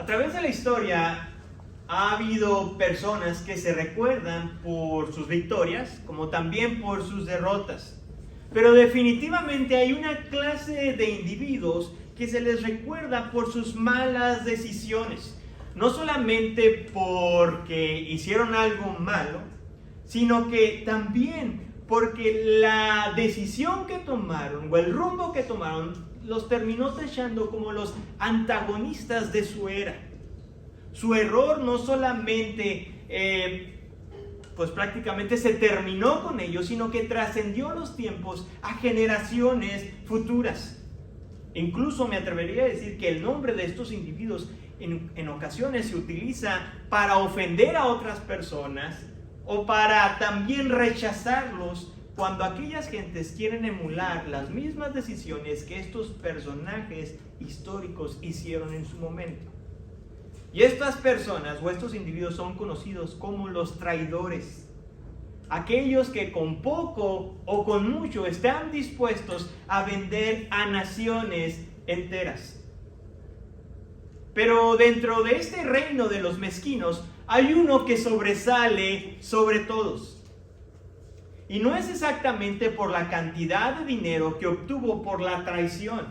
A través de la historia ha habido personas que se recuerdan por sus victorias, como también por sus derrotas. Pero definitivamente hay una clase de individuos que se les recuerda por sus malas decisiones. No solamente porque hicieron algo malo, sino que también porque la decisión que tomaron o el rumbo que tomaron los terminó tachando como los antagonistas de su era. Su error no solamente pues prácticamente se terminó con ellos, sino que trascendió los tiempos a generaciones futuras. Incluso me atrevería a decir que el nombre de estos individuos en ocasiones se utiliza para ofender a otras personas o para también rechazarlos cuando aquellas gentes quieren emular las mismas decisiones que estos personajes históricos hicieron en su momento. Y estas personas o estos individuos son conocidos como los traidores. Aquellos que con poco o con mucho están dispuestos a vender a naciones enteras. Pero dentro de este reino de los mezquinos hay uno que sobresale sobre todos. Y no es exactamente por la cantidad de dinero que obtuvo por la traición.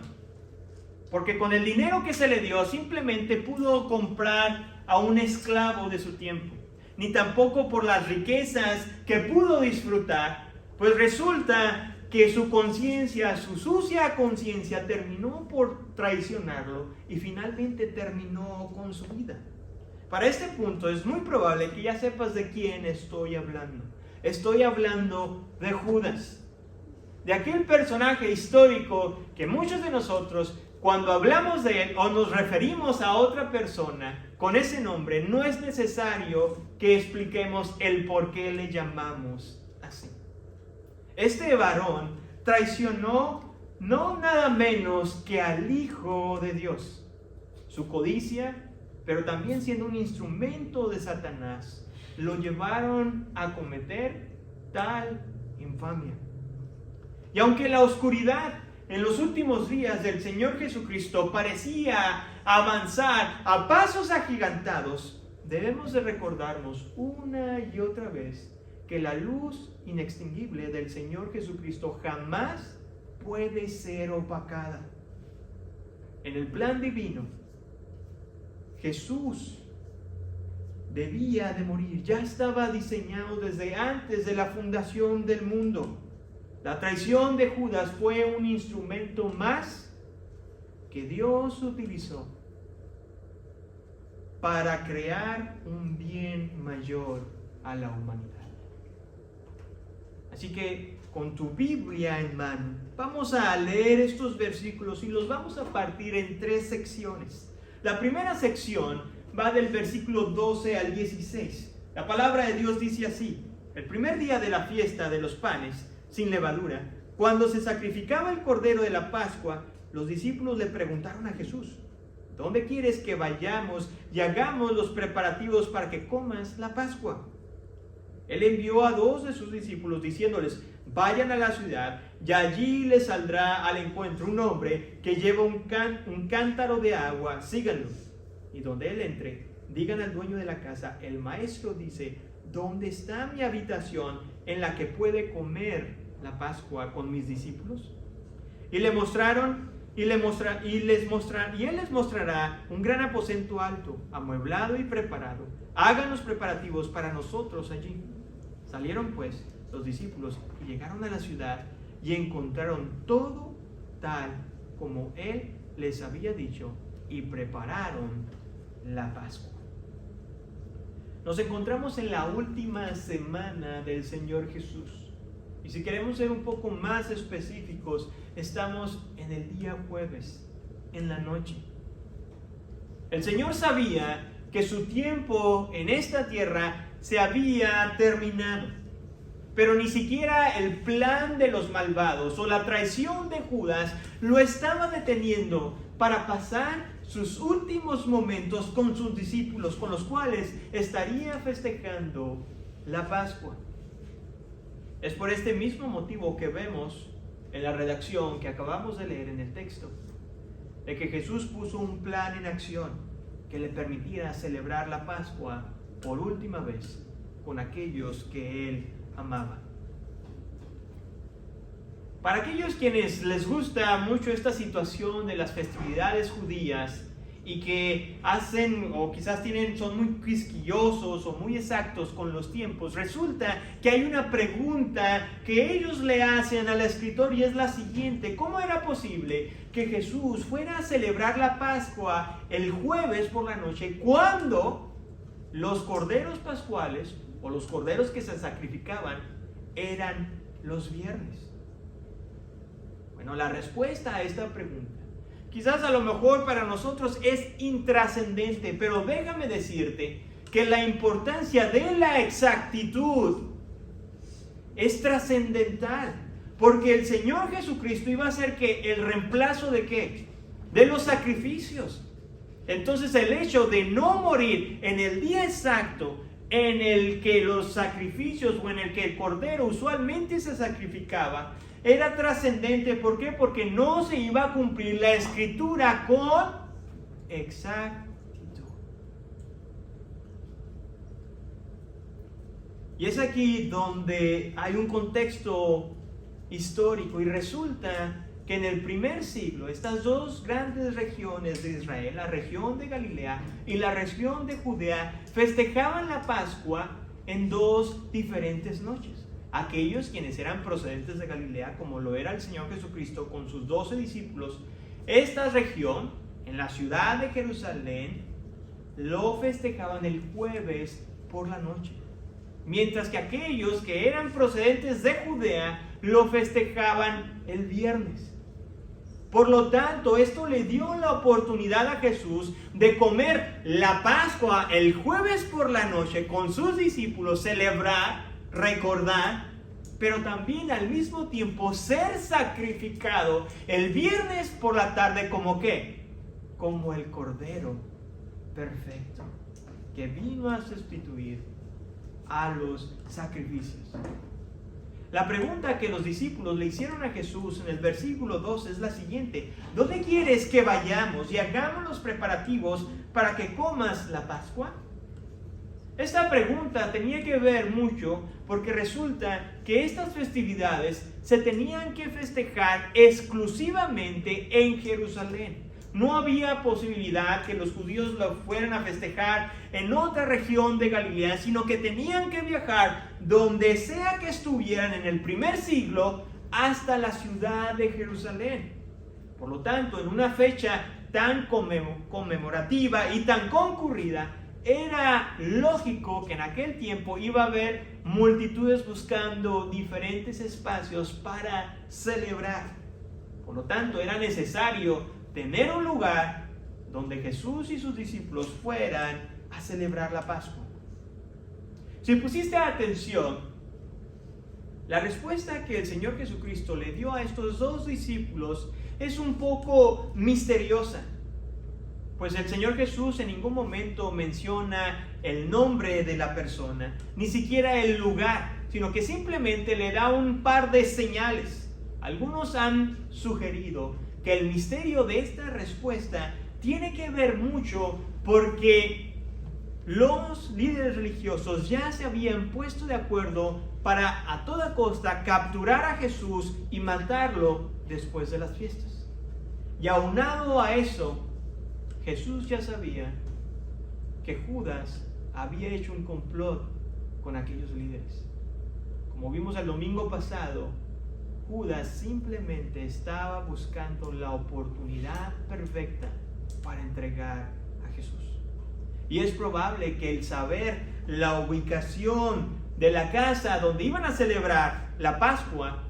Porque con el dinero que se le dio simplemente pudo comprar a un esclavo de su tiempo. Ni tampoco por las riquezas que pudo disfrutar. Pues resulta que su conciencia, su sucia conciencia terminó por traicionarlo y finalmente terminó con su vida. Para este punto es muy probable que ya sepas de quién estoy hablando. Estoy hablando de Judas, de aquel personaje histórico que muchos de nosotros, cuando hablamos de él o nos referimos a otra persona con ese nombre, no es necesario que expliquemos el por qué le llamamos así. Este varón traicionó no nada menos que al Hijo de Dios. Su codicia, pero también siendo un instrumento de Satanás, lo llevaron a cometer tal infamia. Y aunque la oscuridad en los últimos días del Señor Jesucristo parecía avanzar a pasos agigantados, debemos de recordarnos una y otra vez que la luz inextinguible del Señor Jesucristo jamás puede ser opacada. En el plan divino, Jesús debía de morir. Ya estaba diseñado desde antes de la fundación del mundo. La traición de Judas fue un instrumento más que Dios utilizó para crear un bien mayor a la humanidad. Así que con tu Biblia en mano, vamos a leer estos versículos y los vamos a partir en 3 secciones. La primera sección va del versículo 12 al 16. La palabra de Dios dice así: el primer día de la fiesta de los panes sin levadura, cuando se sacrificaba el cordero de la Pascua, los discípulos le preguntaron a Jesús: ¿dónde quieres que vayamos y hagamos los preparativos para que comas la Pascua? Él envió a 2 de sus discípulos diciéndoles: vayan a la ciudad y allí les saldrá al encuentro un hombre que lleva un cántaro de agua, síganlo. Y donde él entre, digan al dueño de la casa: el maestro dice, ¿dónde está mi habitación en la que puede comer la Pascua con mis discípulos? Y él les mostrará un gran aposento alto, amueblado y preparado. Hagan los preparativos para nosotros allí. Salieron pues los discípulos y llegaron a la ciudad y encontraron todo tal como él les había dicho y prepararon la Pascua. Nos encontramos en la última semana del Señor Jesús. Y si queremos ser un poco más específicos, estamos en el día jueves, en la noche. El Señor sabía que su tiempo en esta tierra se había terminado. Pero ni siquiera el plan de los malvados o la traición de Judas lo estaba deteniendo para pasar sus últimos momentos con sus discípulos, con los cuales estaría festejando la Pascua. Es por este mismo motivo que vemos en la redacción que acabamos de leer en el texto, de que Jesús puso un plan en acción que le permitiera celebrar la Pascua por última vez con aquellos que él amaba. Para aquellos quienes les gusta mucho esta situación de las festividades judías y que hacen o quizás son muy quisquillosos o muy exactos con los tiempos, resulta que hay una pregunta que ellos le hacen al escritor y es la siguiente: ¿cómo era posible que Jesús fuera a celebrar la Pascua el jueves por la noche cuando los corderos pascuales o los corderos que se sacrificaban eran los viernes? Bueno, la respuesta a esta pregunta quizás a lo mejor para nosotros es intrascendente, pero déjame decirte que la importancia de la exactitud es trascendental, porque el Señor Jesucristo iba a ser que el reemplazo de ¿qué? De los sacrificios. Entonces el hecho de no morir en el día exacto en el que los sacrificios o en el que el cordero usualmente se sacrificaba era trascendente. ¿Por qué? Porque no se iba a cumplir la escritura con exactitud. Y es aquí donde hay un contexto histórico y resulta que en el primer siglo estas dos grandes regiones de Israel, la región de Galilea y la región de Judea, festejaban la Pascua en dos diferentes noches. Aquellos quienes eran procedentes de Galilea, como lo era el Señor Jesucristo con sus 12 discípulos, esta región, en la ciudad de Jerusalén, lo festejaban el jueves por la noche. Mientras que aquellos que eran procedentes de Judea, lo festejaban el viernes. Por lo tanto, esto le dio la oportunidad a Jesús de comer la Pascua el jueves por la noche con sus discípulos, celebrar, recordar, pero también al mismo tiempo ser sacrificado el viernes por la tarde como ¿qué? Como el Cordero perfecto que vino a sustituir a los sacrificios. La pregunta que los discípulos le hicieron a Jesús en el versículo 2 es la siguiente: ¿dónde quieres que vayamos y hagamos los preparativos para que comas la Pascua? Esta pregunta tenía que ver mucho porque resulta que estas festividades se tenían que festejar exclusivamente en Jerusalén. No había posibilidad que los judíos lo fueran a festejar en otra región de Galilea, sino que tenían que viajar donde sea que estuvieran en el primer siglo hasta la ciudad de Jerusalén. Por lo tanto, en una fecha tan conmemorativa y tan concurrida, era lógico que en aquel tiempo iba a haber multitudes buscando diferentes espacios para celebrar. Por lo tanto, era necesario tener un lugar donde Jesús y sus discípulos fueran a celebrar la Pascua. Si pusiste atención, la respuesta que el Señor Jesucristo le dio a estos dos discípulos es un poco misteriosa. Pues el Señor Jesús en ningún momento menciona el nombre de la persona, ni siquiera el lugar, sino que simplemente le da un par de señales. Algunos han sugerido que el misterio de esta respuesta tiene que ver mucho porque los líderes religiosos ya se habían puesto de acuerdo para a toda costa capturar a Jesús y matarlo después de las fiestas. Y aunado a eso, Jesús ya sabía que Judas había hecho un complot con aquellos líderes. Como vimos el domingo pasado, Judas simplemente estaba buscando la oportunidad perfecta para entregar a Jesús. Y es probable que el saber la ubicación de la casa donde iban a celebrar la Pascua,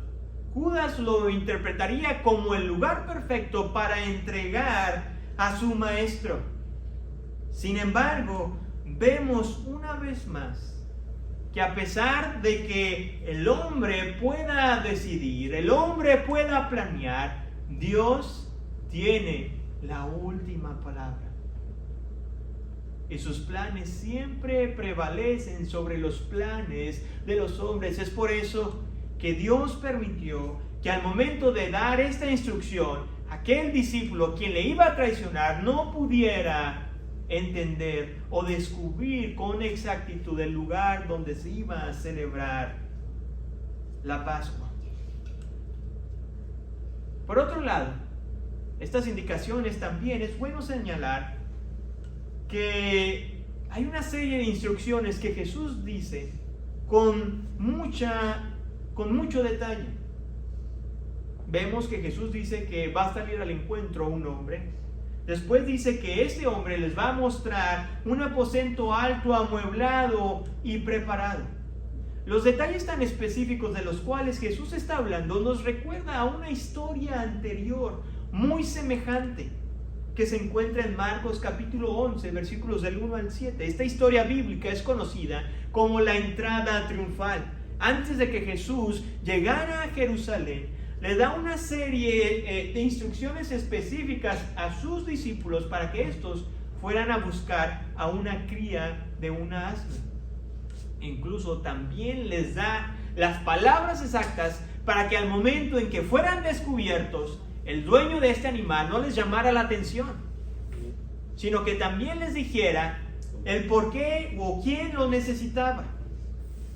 Judas lo interpretaría como el lugar perfecto para entregar a su maestro. Sin embargo, vemos una vez más que a pesar de que el hombre pueda decidir, el hombre pueda planear, Dios tiene la última palabra. Y sus planes siempre prevalecen sobre los planes de los hombres. Es por eso que Dios permitió que al momento de dar esta instrucción, aquel discípulo quien le iba a traicionar no pudiera entender o descubrir con exactitud el lugar donde se iba a celebrar la Pascua. Por otro lado, estas indicaciones también es bueno señalar que hay una serie de instrucciones que Jesús dice con mucho detalle. Vemos que Jesús dice que va a salir al encuentro un hombre. Después dice que ese hombre les va a mostrar un aposento alto, amueblado y preparado. Los detalles tan específicos de los cuales Jesús está hablando nos recuerda a una historia anterior, muy semejante, que se encuentra en Marcos capítulo 11, versículos del 1 al 7. Esta historia bíblica es conocida como la entrada triunfal. Antes de que Jesús llegara a Jerusalén, le da una serie de instrucciones específicas a sus discípulos para que estos fueran a buscar a una cría de una asna. Incluso también les da las palabras exactas para que al momento en que fueran descubiertos, el dueño de este animal no les llamara la atención, sino que también les dijera el por qué o quién lo necesitaba,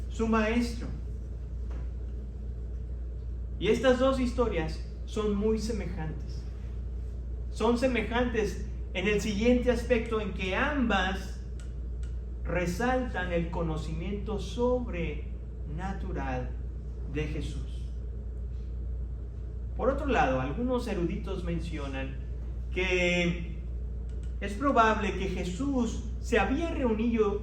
su maestro. Y estas dos historias son muy semejantes. Son semejantes en el siguiente aspecto, en que ambas resaltan el conocimiento sobrenatural de Jesús. Por otro lado, algunos eruditos mencionan que es probable que Jesús se había reunido,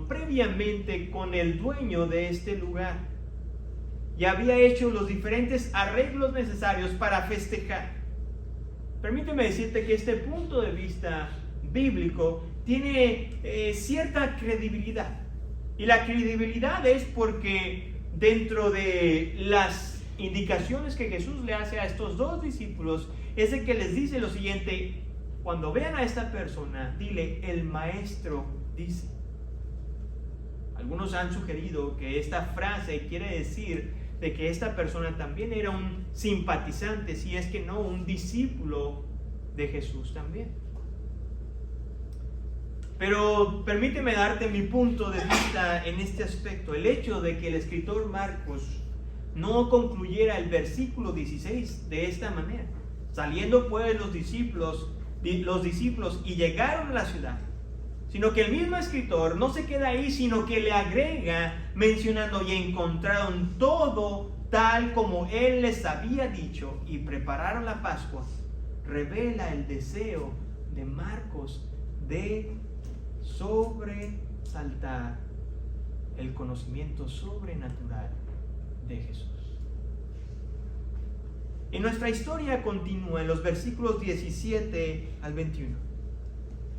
previamente con el dueño de este lugar y había hecho los diferentes arreglos necesarios para festejar. Permíteme decirte que este punto de vista bíblico tiene cierta credibilidad. Y la credibilidad es porque dentro de las indicaciones que Jesús le hace a estos dos discípulos, es de que les dice lo siguiente: cuando vean a esta persona, dile, el maestro dice. Algunos han sugerido que esta frase quiere decir de que esta persona también era un simpatizante, si es que no un discípulo de Jesús también. Pero permíteme darte mi punto de vista en este aspecto. El hecho de que el escritor Marcos no concluyera el versículo 16 de esta manera: saliendo pues los discípulos y llegaron a la ciudad, sino que el mismo escritor no se queda ahí, sino que le agrega mencionando: y encontraron todo tal como él les había dicho y prepararon la Pascua. Revela el deseo de Marcos de sobresaltar el conocimiento sobrenatural de Jesús. Y nuestra historia continúa en los versículos 17 al 21.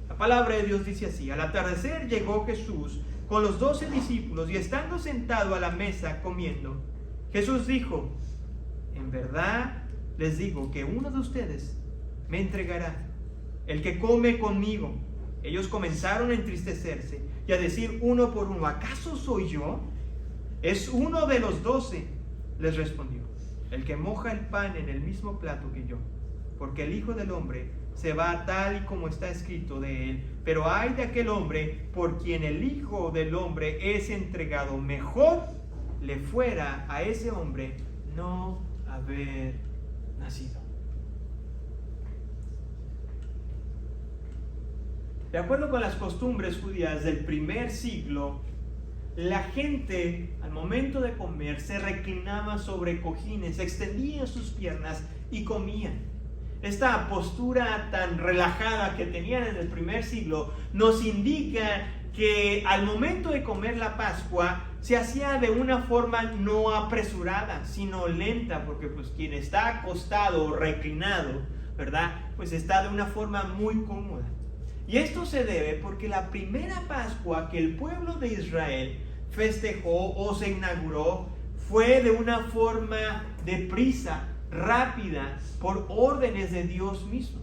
La palabra de Dios dice así: al atardecer llegó Jesús con los 12 discípulos, y estando sentado a la mesa comiendo, Jesús dijo: en verdad les digo que uno de ustedes me entregará, el que come conmigo. Ellos comenzaron a entristecerse y a decir uno por uno: ¿acaso soy yo? Es uno de los 12, les respondió, el que moja el pan en el mismo plato que yo, porque el Hijo del Hombre se va tal y como está escrito de él. Pero ay de aquel hombre por quien el Hijo del Hombre es entregado. Mejor le fuera a ese hombre no haber nacido. De acuerdo con las costumbres judías del primer siglo, la gente al momento de comer se reclinaba sobre cojines, extendía sus piernas y comían. Esta postura tan relajada que tenían en el primer siglo nos indica que al momento de comer la Pascua se hacía de una forma no apresurada, sino lenta, porque pues quien está acostado o reclinado, ¿verdad? Pues está de una forma muy cómoda. Y esto se debe porque la primera Pascua que el pueblo de Israel festejó o se inauguró fue de una forma deprisa, rápida, por órdenes de Dios mismo.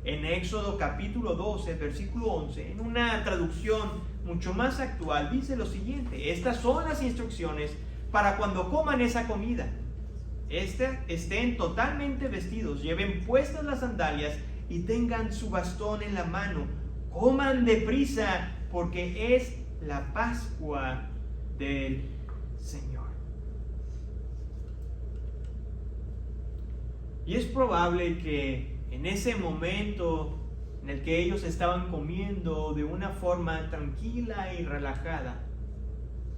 En Éxodo capítulo 12, versículo 11, en una traducción mucho más actual, dice lo siguiente: estas son las instrucciones para cuando coman esa comida. Estén totalmente vestidos, lleven puestas las sandalias y tengan su bastón en la mano. Coman deprisa, porque es la Pascua del Señor. Y es probable que en ese momento en el que ellos estaban comiendo de una forma tranquila y relajada,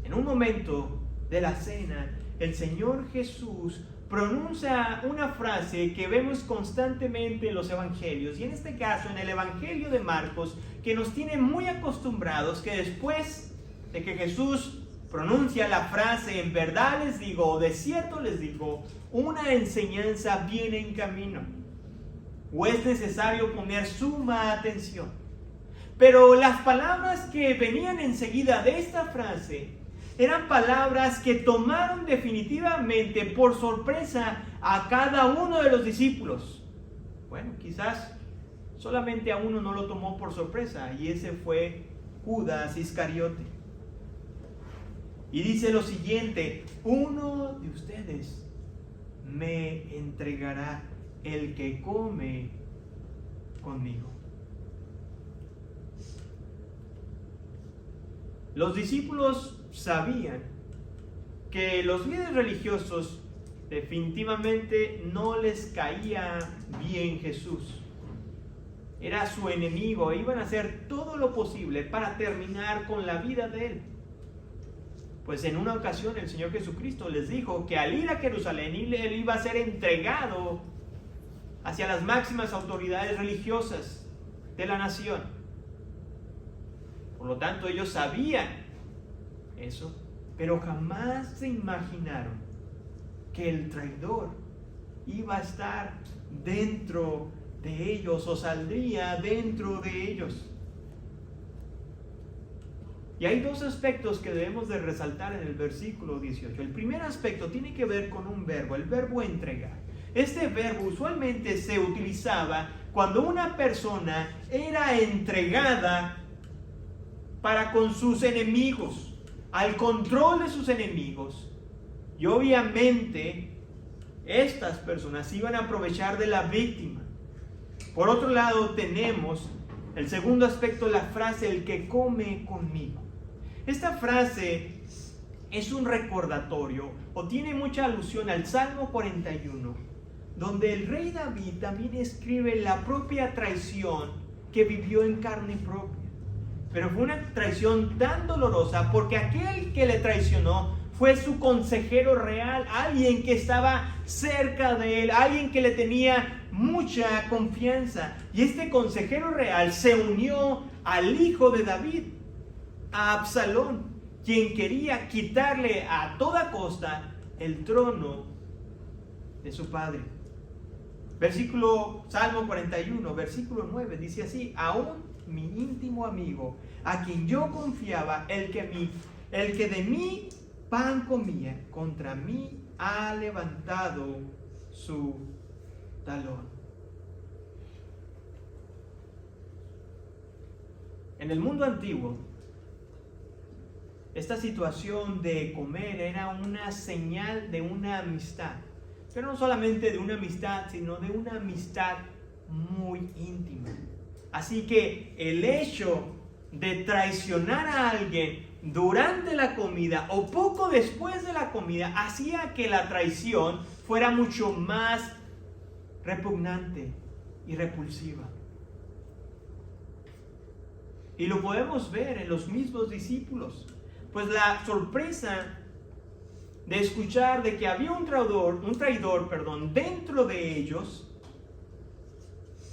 en un momento de la cena, el Señor Jesús pronuncia una frase que vemos constantemente en los evangelios, y en este caso en el evangelio de Marcos, que nos tiene muy acostumbrados que después de que Jesús pronuncia la frase, en verdad les digo, de cierto les digo, una enseñanza viene en camino, o es necesario poner suma atención. Pero las palabras que venían enseguida de esta frase eran palabras que tomaron definitivamente por sorpresa a cada uno de los discípulos. Bueno, quizás solamente a uno no lo tomó por sorpresa, y ese fue Judas Iscariote. Y dice lo siguiente: uno de ustedes me entregará, el que come conmigo. Los discípulos sabían que los líderes religiosos definitivamente no les caía bien Jesús. Era su enemigo e iban a hacer todo lo posible para terminar con la vida de él. Pues en una ocasión el Señor Jesucristo les dijo que al ir a Jerusalén él iba a ser entregado hacia las máximas autoridades religiosas de la nación. Por lo tanto, ellos sabían eso, pero jamás se imaginaron que el traidor iba a estar dentro de ellos, o saldría dentro de ellos. Y hay dos aspectos que debemos de resaltar en el versículo 18. El primer aspecto tiene que ver con un verbo, el verbo entregar. Este verbo usualmente se utilizaba cuando una persona era entregada para con sus enemigos, al control de sus enemigos. Y obviamente estas personas iban a aprovechar de la víctima. Por otro lado tenemos el segundo aspecto, la frase, el que come conmigo. Esta frase es un recordatorio o tiene mucha alusión al Salmo 41, donde el rey David también escribe la propia traición que vivió en carne propia. Pero fue una traición tan dolorosa porque aquel que le traicionó fue su consejero real, alguien que estaba cerca de él, alguien que le tenía mucha confianza. Y este consejero real se unió al hijo de David, a Absalón, quien quería quitarle a toda costa el trono de su padre. Salmo 41, versículo 9, dice así: aún mi íntimo amigo, a quien yo confiaba, el que de mí pan comía, contra mí ha levantado su talón. En el mundo antiguo, esta situación de comer era una señal de una amistad, pero no solamente de una amistad, sino de una amistad muy íntima. Así que el hecho de traicionar a alguien durante la comida o poco después de la comida hacía que la traición fuera mucho más repugnante y repulsiva. Y lo podemos ver en los mismos discípulos, pues la sorpresa de escuchar de que había un traidor, dentro de ellos,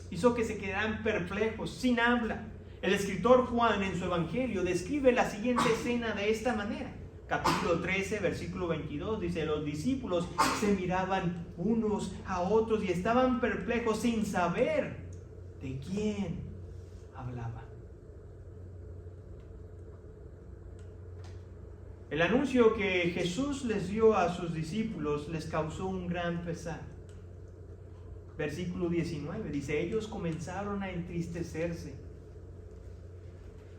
hizo que se quedaran perplejos, sin habla. El escritor Juan en su evangelio describe la siguiente escena de esta manera. Capítulo 13, versículo 22, dice: los discípulos se miraban unos a otros y estaban perplejos sin saber de quién hablaba. El anuncio que Jesús les dio a sus discípulos les causó un gran pesar. Versículo 19 dice: ellos comenzaron a entristecerse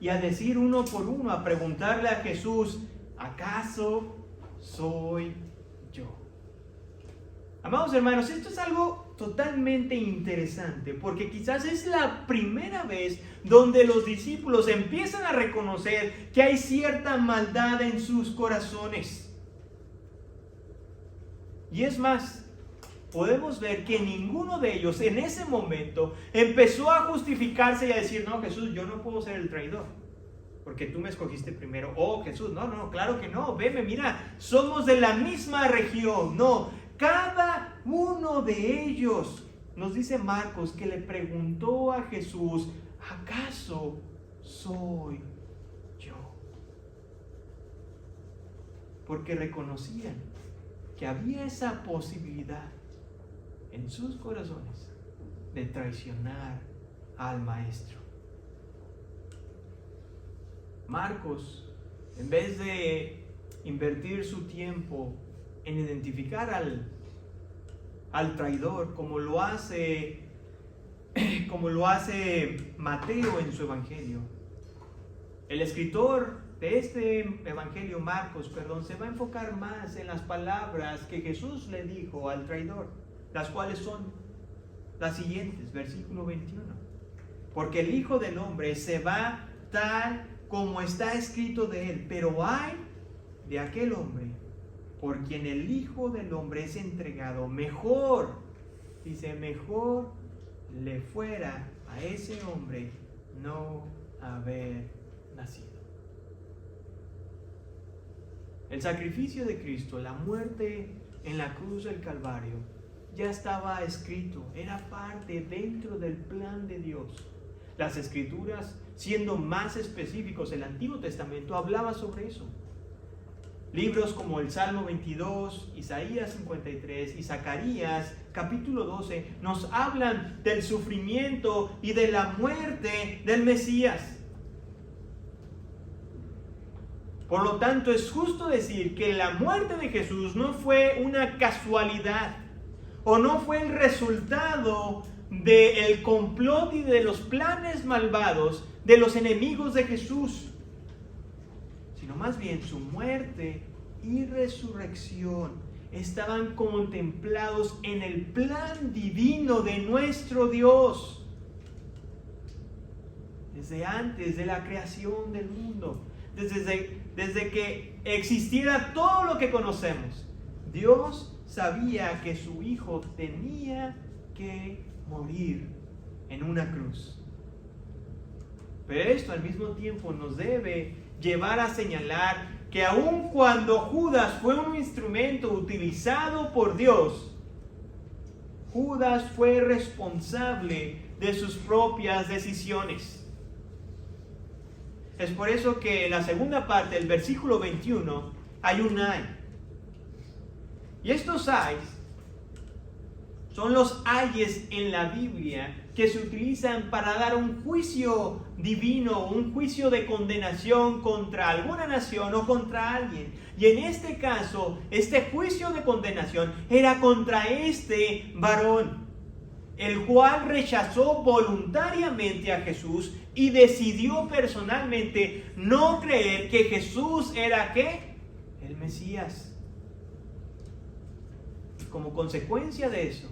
y a decir uno por uno, a preguntarle a Jesús: ¿acaso soy yo? Amados hermanos, esto es algo totalmente interesante, porque quizás es la primera vez donde los discípulos empiezan a reconocer que hay cierta maldad en sus corazones. Y es más, podemos ver que ninguno de ellos en ese momento empezó a justificarse y a decir, no, Jesús, yo no puedo ser el traidor, porque tú me escogiste primero. Oh, Jesús, no, claro que no, veme, mira, somos de la misma región. No, cada uno de ellos, nos dice Marcos, que le preguntó a Jesús, ¿acaso soy yo? Porque reconocían que había esa posibilidad en sus corazones de traicionar al Maestro. Marcos, en vez de invertir su tiempo en identificar al traidor, como lo hace Mateo en su evangelio, el escritor de este evangelio, Marcos, se va a enfocar más en las palabras que Jesús le dijo al traidor, las cuales son las siguientes, versículo 21. Porque el Hijo del Hombre se va tal como está escrito de él, pero ay de aquel hombre por quien el Hijo del Hombre es entregado. Mejor, dice, mejor le fuera a ese hombre no haber nacido. El sacrificio de Cristo, la muerte en la cruz del Calvario, ya estaba escrito, era parte dentro del plan de Dios. Las Escrituras, siendo más específicos, el Antiguo Testamento hablaba sobre eso. Libros como el Salmo 22, Isaías 53 y Zacarías capítulo 12 nos hablan del sufrimiento y de la muerte del Mesías. Por lo tanto, es justo decir que la muerte de Jesús no fue una casualidad o no fue el resultado del complot y de los planes malvados de los enemigos de Jesús, sino más bien su muerte y resurrección estaban contemplados en el plan divino de nuestro Dios desde antes de la creación del mundo. Desde que existiera todo lo que conocemos, Dios sabía que su Hijo tenía que morir en una cruz. Pero esto al mismo tiempo nos debe llevar a señalar que aun cuando Judas fue un instrumento utilizado por Dios, Judas fue responsable de sus propias decisiones. Es por eso que en la segunda parte del versículo 21 hay un ay. Y estos ayes son los ayes en la Biblia que se utilizan para dar un juicio divino, un juicio de condenación contra alguna nación o contra alguien. Y en este caso, este juicio de condenación era contra este varón, el cual rechazó voluntariamente a Jesús y decidió personalmente no creer que Jesús era ¿qué? El Mesías. Como consecuencia de eso,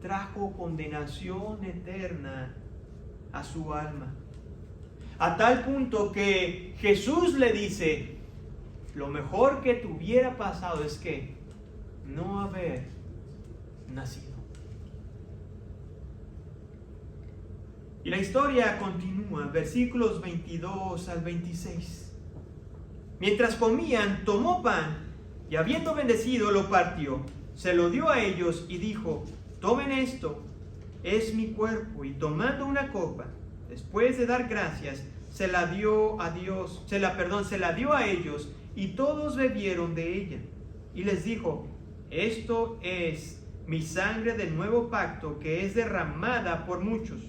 trajo condenación eterna a su alma. A tal punto que Jesús le dice, lo mejor que te hubiera pasado es que no haber nacido. Y la historia continúa, versículos 22 al 26. Mientras comían, tomó pan y habiendo bendecido, lo partió, se lo dio a ellos y dijo, tomen esto, es mi cuerpo. Y tomando una copa, después de dar gracias, se la dio a ellos, y todos bebieron de ella. Y les dijo, esto es mi sangre del nuevo pacto, que es derramada por muchos.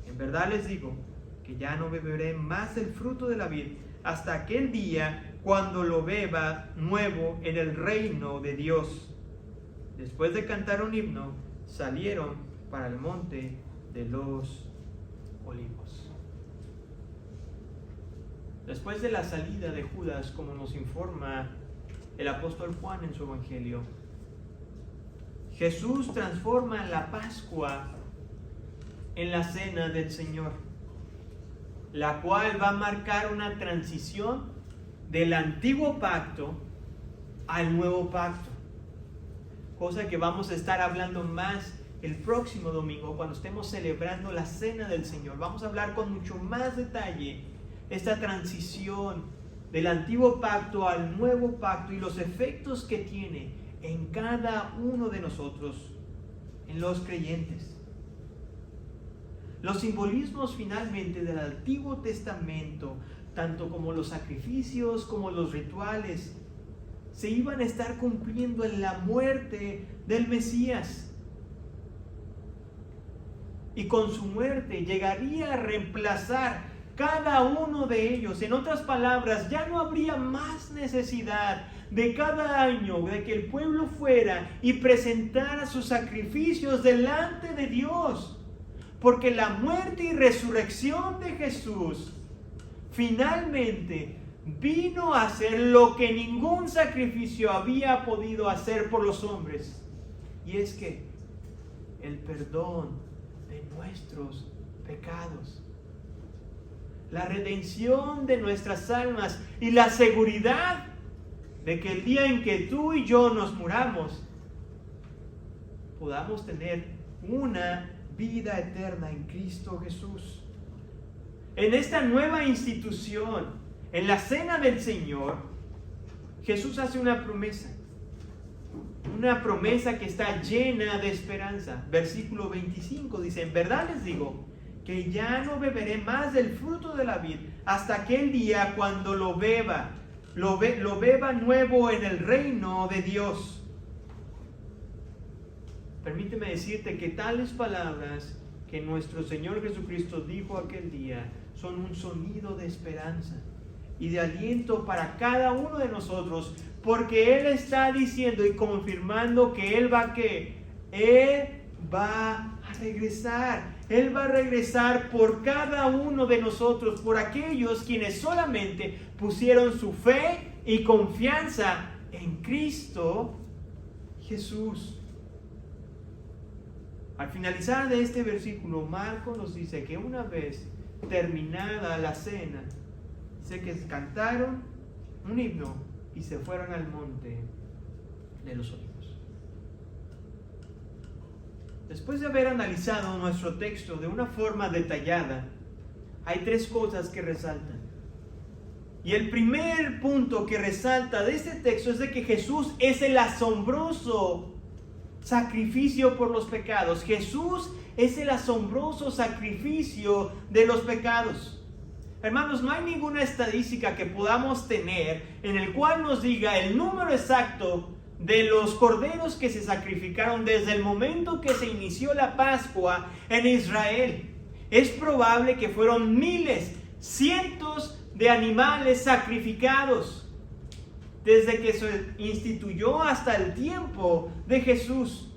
En verdad les digo que ya no beberé más del fruto de la vid hasta aquel día cuando lo beba nuevo en el reino de Dios. Después de cantar un himno, salieron para el monte de los Olivos. Después de la salida de Judas, como nos informa el apóstol Juan en su evangelio, Jesús transforma la Pascua en la cena del Señor, la cual va a marcar una transición del antiguo pacto al nuevo pacto, cosa que vamos a estar hablando más el próximo domingo cuando estemos celebrando la cena del Señor. Vamos a hablar con mucho más detalle esta transición del antiguo pacto al nuevo pacto y los efectos que tiene en cada uno de nosotros, en los creyentes. Los simbolismos finalmente del Antiguo Testamento, tanto como los sacrificios como los rituales, se iban a estar cumpliendo en la muerte del Mesías. Y con su muerte llegaría a reemplazar cada uno de ellos. En otras palabras, ya no habría más necesidad de cada año de que el pueblo fuera y presentara sus sacrificios delante de Dios, porque la muerte y resurrección de Jesús finalmente vino a hacer lo que ningún sacrificio había podido hacer por los hombres, y es que el perdón de nuestros pecados, la redención de nuestras almas y la seguridad de que el día en que tú y yo nos muramos, podamos tener una vida eterna en Cristo Jesús. En esta nueva institución, en la cena del Señor, Jesús hace una promesa que está llena de esperanza. Versículo 25 dice: en verdad les digo que ya no beberé más del fruto de la vid hasta aquel día cuando lo beba nuevo en el reino de Dios. Permíteme decirte que tales palabras que nuestro Señor Jesucristo dijo aquel día son un sonido de esperanza y de aliento para cada uno de nosotros, porque Él está diciendo y confirmando que Él va a regresar. Él va a regresar por cada uno de nosotros, por aquellos quienes solamente pusieron su fe y confianza en Cristo Jesús. Al finalizar de este versículo, Marcos nos dice que una vez terminada la cena, sé que cantaron un himno y se fueron al monte de los Olivos. Después de haber analizado nuestro texto de una forma detallada, hay tres cosas que resaltan. Y el primer punto que resalta de este texto es de que Jesús es el asombroso sacrificio por los pecados. Jesús es el asombroso sacrificio de los pecados. Hermanos, no hay ninguna estadística que podamos tener en el cual nos diga el número exacto de los corderos que se sacrificaron desde el momento que se inició la Pascua en Israel. Es probable que fueron miles, cientos de animales sacrificados desde que se instituyó hasta el tiempo de Jesús.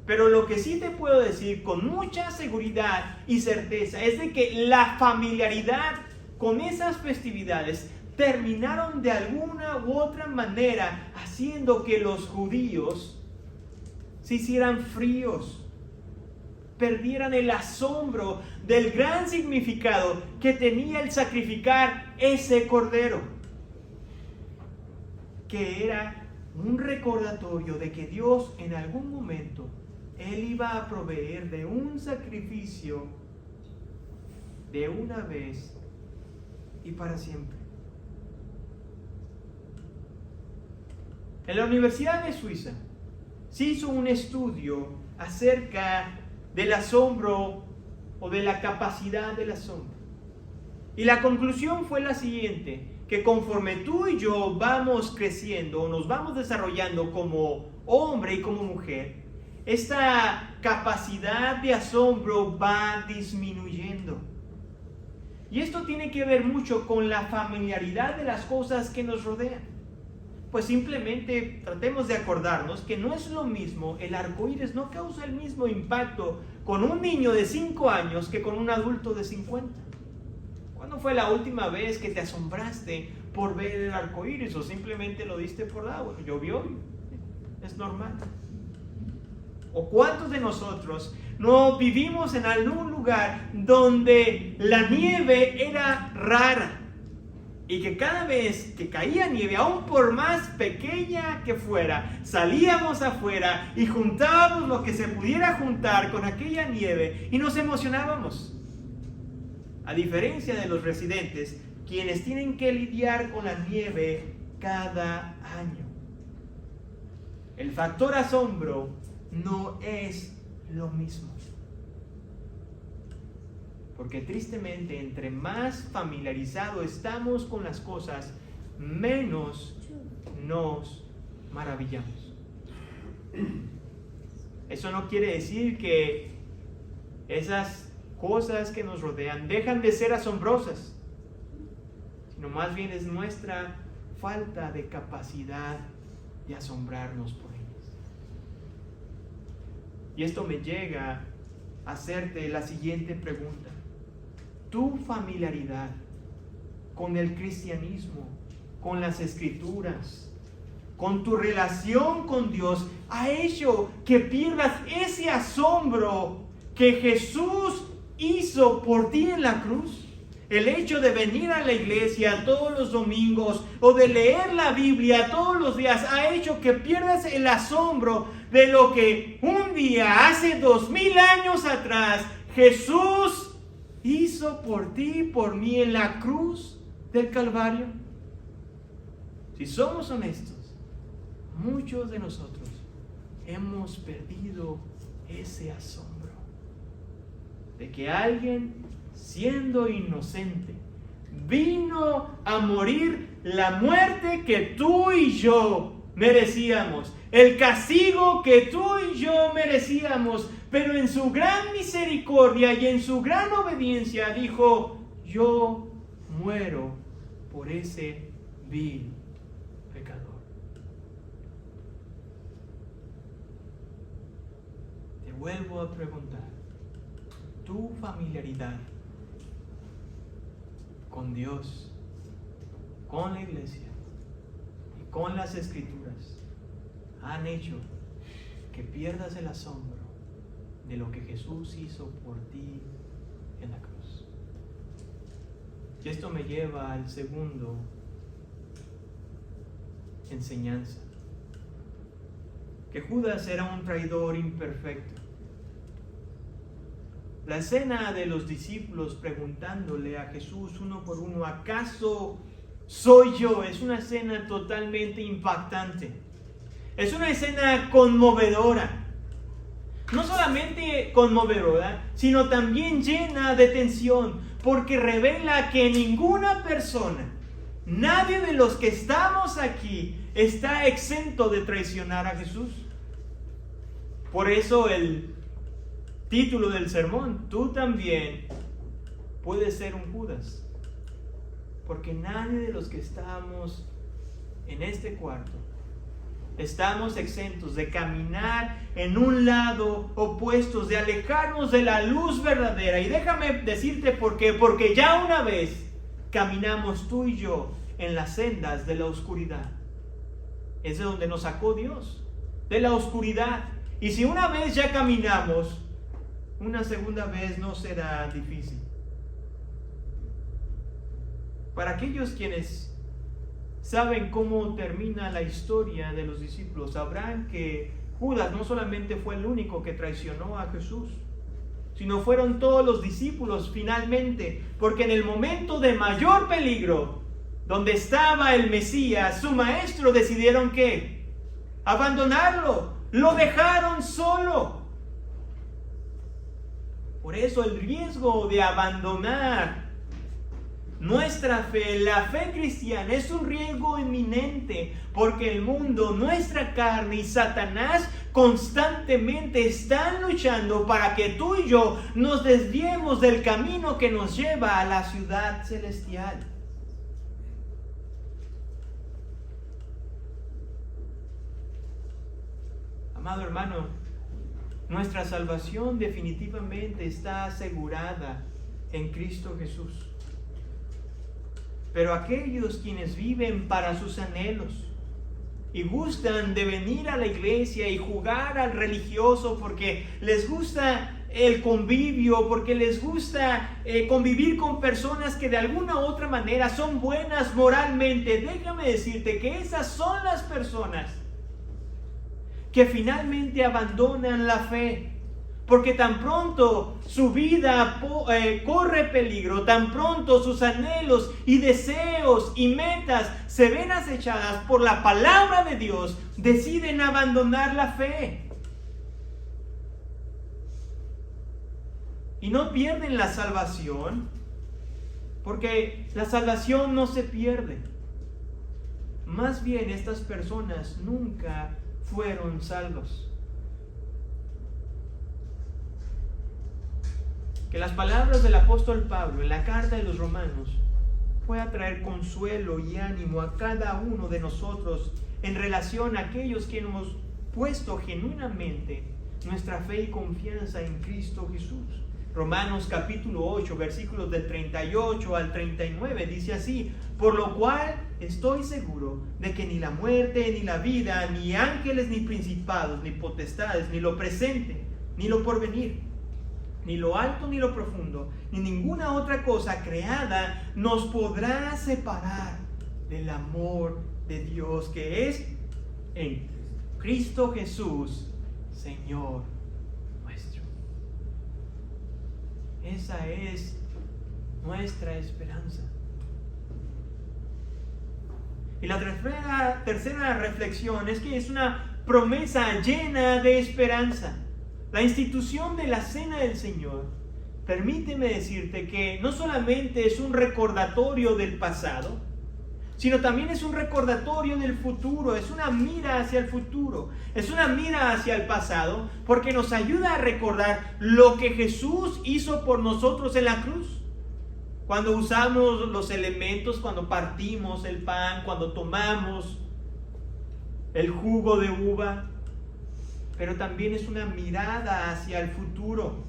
Pero lo que sí te puedo decir con mucha seguridad y certeza es de que la familiaridad con esas festividades terminaron de alguna u otra manera haciendo que los judíos se hicieran fríos, perdieran el asombro del gran significado que tenía el sacrificar ese cordero, que era un recordatorio de que Dios en algún momento Él iba a proveer de un sacrificio de una vez y para siempre. En la Universidad de Suiza se hizo un estudio acerca del asombro o de la capacidad del asombro. Y la conclusión fue la siguiente: que conforme tú y yo vamos creciendo o nos vamos desarrollando como hombre y como mujer, esta capacidad de asombro va disminuyendo. Y esto tiene que ver mucho con la familiaridad de las cosas que nos rodean. Pues simplemente tratemos de acordarnos que no es lo mismo, el arco iris no causa el mismo impacto con un niño de 5 años que con un adulto de 50. ¿Cuándo fue la última vez que te asombraste por ver el arco iris o simplemente lo diste por dado? Bueno, llovió, es normal. ¿O cuántos de nosotros no vivimos en algún lugar donde la nieve era rara? Y que cada vez que caía nieve, aún por más pequeña que fuera, salíamos afuera y juntábamos lo que se pudiera juntar con aquella nieve y nos emocionábamos. A diferencia de los residentes, quienes tienen que lidiar con la nieve cada año. El factor asombro no es lo mismo. Porque tristemente, entre más familiarizado estamos con las cosas, menos nos maravillamos. Eso no quiere decir que esas cosas que nos rodean dejan de ser asombrosas, sino más bien es nuestra falta de capacidad de asombrarnos por ellas. Y esto me llega a hacerte la siguiente pregunta. Tu familiaridad con el cristianismo, con las escrituras, con tu relación con Dios, ha hecho que pierdas ese asombro que Jesús hizo por ti en la cruz. El hecho de venir a la iglesia todos los domingos o de leer la Biblia todos los días ha hecho que pierdas el asombro de lo que un día, hace 2000 años atrás, Jesús hizo por ti, por mí en la cruz del Calvario. Si somos honestos, muchos de nosotros hemos perdido ese asombro de que alguien, siendo inocente, vino a morir la muerte que tú y yo merecíamos, el castigo que tú y yo merecíamos, pero en su gran misericordia y en su gran obediencia dijo: yo muero por ese vil pecador. Te vuelvo a preguntar, tu familiaridad con Dios, con la iglesia y con las escrituras han hecho que pierdas el asombro de lo que Jesús hizo por ti en la cruz. Y esto me lleva al segundo enseñanza, que Judas era un traidor imperfecto. La escena de los discípulos preguntándole a Jesús uno por uno: ¿acaso soy yo? Es una escena totalmente impactante. Es una escena conmovedora. No solamente conmovedora, sino también llena de tensión, porque revela que ninguna persona, nadie de los que estamos aquí, está exento de traicionar a Jesús. Por eso el título del sermón: tú también puedes ser un Judas. Porque nadie de los que estamos en este cuarto estamos exentos de caminar en un lado opuesto, de alejarnos de la luz verdadera. Y déjame decirte por qué. Porque ya una vez caminamos tú y yo en las sendas de la oscuridad. Es de donde nos sacó Dios, de la oscuridad. Y si una vez ya caminamos, una segunda vez no será difícil. Para aquellos quienes saben cómo termina la historia de los discípulos, sabrán que Judas no solamente fue el único que traicionó a Jesús, sino fueron todos los discípulos finalmente, porque en el momento de mayor peligro, donde estaba el Mesías, su maestro, decidieron ¿qué? Abandonarlo, lo dejaron solo. Por eso el riesgo de abandonar nuestra fe, la fe cristiana, es un riesgo inminente, porque el mundo, nuestra carne y Satanás constantemente están luchando para que tú y yo nos desviemos del camino que nos lleva a la ciudad celestial. Amado hermano, nuestra salvación definitivamente está asegurada en Cristo Jesús. Pero aquellos quienes viven para sus anhelos, y gustan de venir a la iglesia y jugar al religioso porque les gusta el convivio, porque les gusta convivir con personas que de alguna u otra manera son buenas moralmente, déjame decirte que esas son las personas que finalmente abandonan la fe. Porque tan pronto su vida corre peligro, tan pronto sus anhelos y deseos y metas se ven acechadas por la palabra de Dios, deciden abandonar la fe. Y no pierden la salvación, porque la salvación no se pierde. Más bien, estas personas nunca fueron salvos. Que las palabras del apóstol Pablo en la carta de los Romanos pueda traer consuelo y ánimo a cada uno de nosotros en relación a aquellos que hemos puesto genuinamente nuestra fe y confianza en Cristo Jesús. Romanos capítulo 8, versículos del 38 al 39 dice así: por lo cual estoy seguro de que ni la muerte, ni la vida, ni ángeles, ni principados, ni potestades, ni lo presente, ni lo porvenir, ni lo alto ni lo profundo, ni ninguna otra cosa creada nos podrá separar del amor de Dios que es en Cristo Jesús, Señor nuestro. Esa es nuestra esperanza. Y la tercera reflexión es que es una promesa llena de esperanza. La institución de la Cena del Señor, permíteme decirte que no solamente es un recordatorio del pasado, sino también es un recordatorio del futuro, es una mira hacia el futuro, es una mira hacia el pasado, porque nos ayuda a recordar lo que Jesús hizo por nosotros en la cruz. Cuando usamos los elementos, cuando partimos el pan, cuando tomamos el jugo de uva, pero también es una mirada hacia el futuro,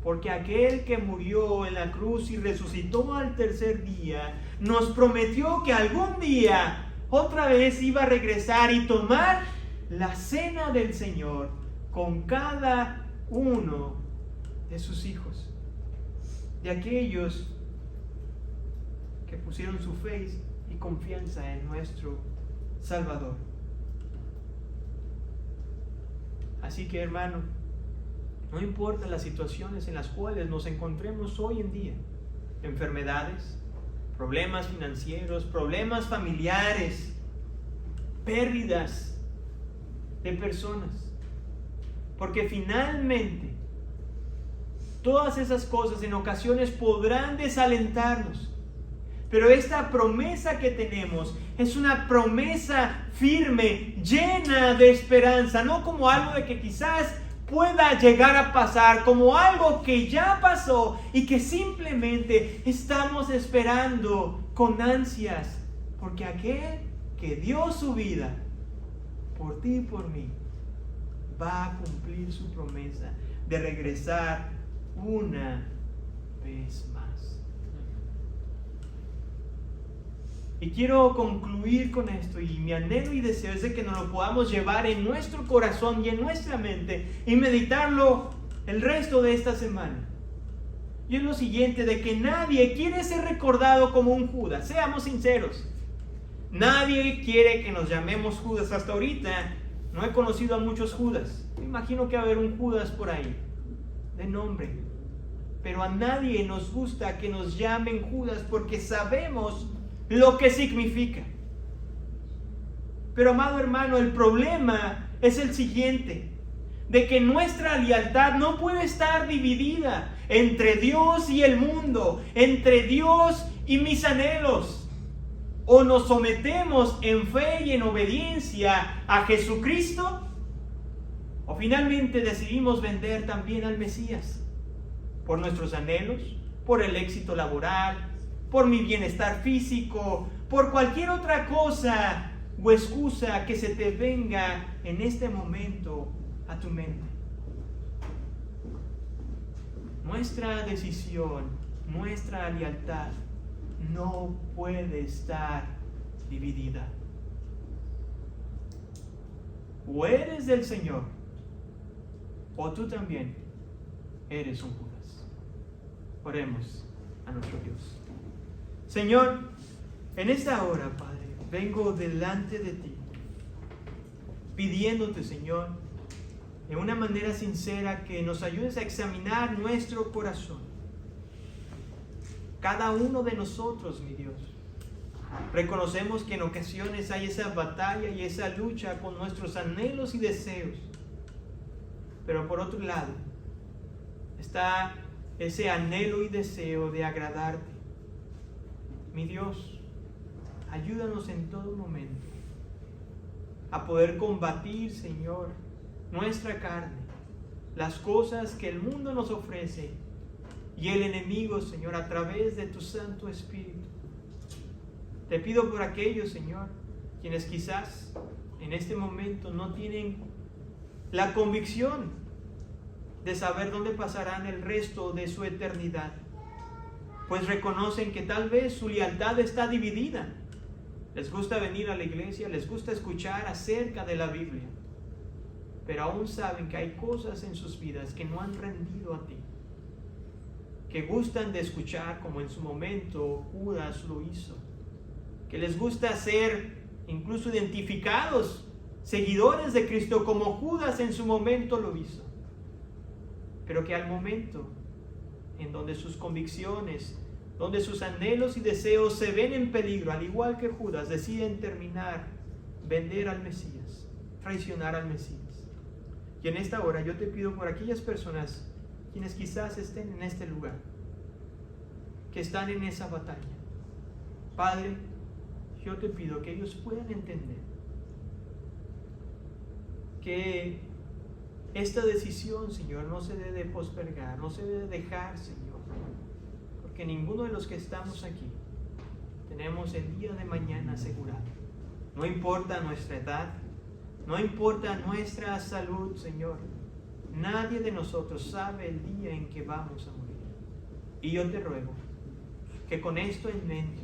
porque aquel que murió en la cruz y resucitó al tercer día, nos prometió que algún día otra vez iba a regresar y tomar la cena del Señor con cada uno de sus hijos, de aquellos que pusieron su fe y confianza en nuestro Salvador. Así que, hermano, no importa las situaciones en las cuales nos encontremos hoy en día, enfermedades, problemas financieros, problemas familiares, pérdidas de personas, porque finalmente todas esas cosas en ocasiones podrán desalentarnos, pero esta promesa que tenemos es una promesa firme, llena de esperanza, no como algo de que quizás pueda llegar a pasar, como algo que ya pasó y que simplemente estamos esperando con ansias, porque aquel que dio su vida por ti y por mí va a cumplir su promesa de regresar una vez más. Y quiero concluir con esto, y mi anhelo y deseo es de que nos lo podamos llevar en nuestro corazón y en nuestra mente y meditarlo el resto de esta semana. Y es lo siguiente, de que nadie quiere ser recordado como un Judas. Seamos sinceros, nadie quiere que nos llamemos Judas. Hasta ahorita no he conocido a muchos Judas. Me imagino que va a haber un Judas por ahí de nombre, pero a nadie nos gusta que nos llamen Judas, porque sabemos lo que significa. Pero, amado hermano, el problema es el siguiente, de que nuestra lealtad no puede estar dividida entre Dios y el mundo, entre Dios y mis anhelos. O nos sometemos en fe y en obediencia a Jesucristo, o finalmente decidimos vender también al Mesías por nuestros anhelos, por el éxito laboral, por mi bienestar físico, por cualquier otra cosa o excusa que se te venga en este momento a tu mente. Nuestra decisión, nuestra lealtad no puede estar dividida. o eres del Señor, o tú también eres un Judas. Oremos a nuestro Dios. Señor, en esta hora, Padre, vengo delante de ti, pidiéndote, Señor, de una manera sincera, que nos ayudes a examinar nuestro corazón. Cada uno de nosotros, mi Dios, reconocemos que en ocasiones hay esa batalla y esa lucha con nuestros anhelos y deseos. Pero por otro lado, está ese anhelo y deseo de agradarte. Mi Dios, ayúdanos en todo momento a poder combatir, Señor, nuestra carne, las cosas que el mundo nos ofrece y el enemigo, Señor, a través de tu Santo Espíritu. Te pido por aquellos, Señor, quienes quizás en este momento no tienen la convicción de saber dónde pasarán el resto de su eternidad, pues reconocen que tal vez su lealtad está dividida. Les gusta venir a la iglesia, les gusta escuchar acerca de la Biblia, pero aún saben que hay cosas en sus vidas que no han rendido a ti, que gustan de escuchar como en su momento Judas lo hizo, que les gusta ser incluso identificados seguidores de Cristo como Judas en su momento lo hizo, pero que al momento en donde sus convicciones, donde sus anhelos y deseos se ven en peligro, al igual que Judas, deciden vender al Mesías, traicionar al Mesías. Y en esta hora yo te pido por aquellas personas quienes quizás estén en este lugar, que están en esa batalla. Padre, yo te pido que ellos puedan entender que esta decisión, Señor, no se debe postergar, no se debe dejar, Señor, porque ninguno de los que estamos aquí tenemos el día de mañana asegurado. No importa nuestra edad, no importa nuestra salud, Señor, nadie de nosotros sabe el día en que vamos a morir. Y yo te ruego que con esto en mente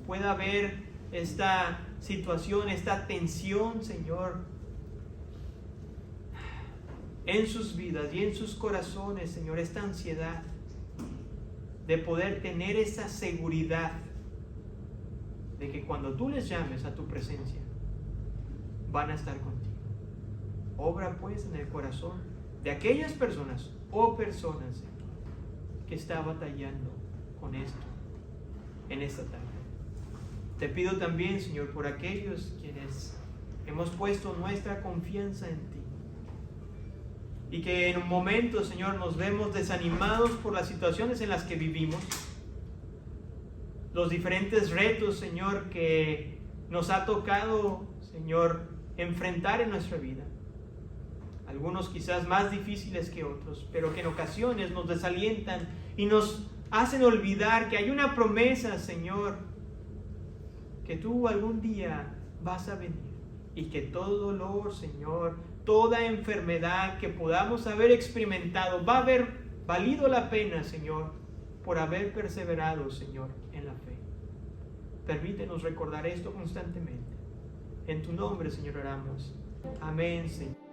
pueda haber esta situación, esta tensión, Señor, en sus vidas y en sus corazones, Señor, esta ansiedad de poder tener esa seguridad de que cuando tú les llames a tu presencia, van a estar contigo. Obra pues en el corazón de aquellas personas o personas, Señor, que está batallando con esto en esta tarde. Te pido también, Señor, por aquellos quienes hemos puesto nuestra confianza en ti, y que en un momento, Señor, nos vemos desanimados por las situaciones en las que vivimos, los diferentes retos, Señor, que nos ha tocado, Señor, enfrentar en nuestra vida. Algunos quizás más difíciles que otros, pero que en ocasiones nos desalientan y nos hacen olvidar que hay una promesa, Señor, que tú algún día vas a venir, y que todo dolor, Señor, toda enfermedad que podamos haber experimentado va a haber valido la pena, Señor, por haber perseverado, Señor, en la fe. Permítenos recordar esto constantemente. En tu nombre, Señor, oramos. Amén, Señor.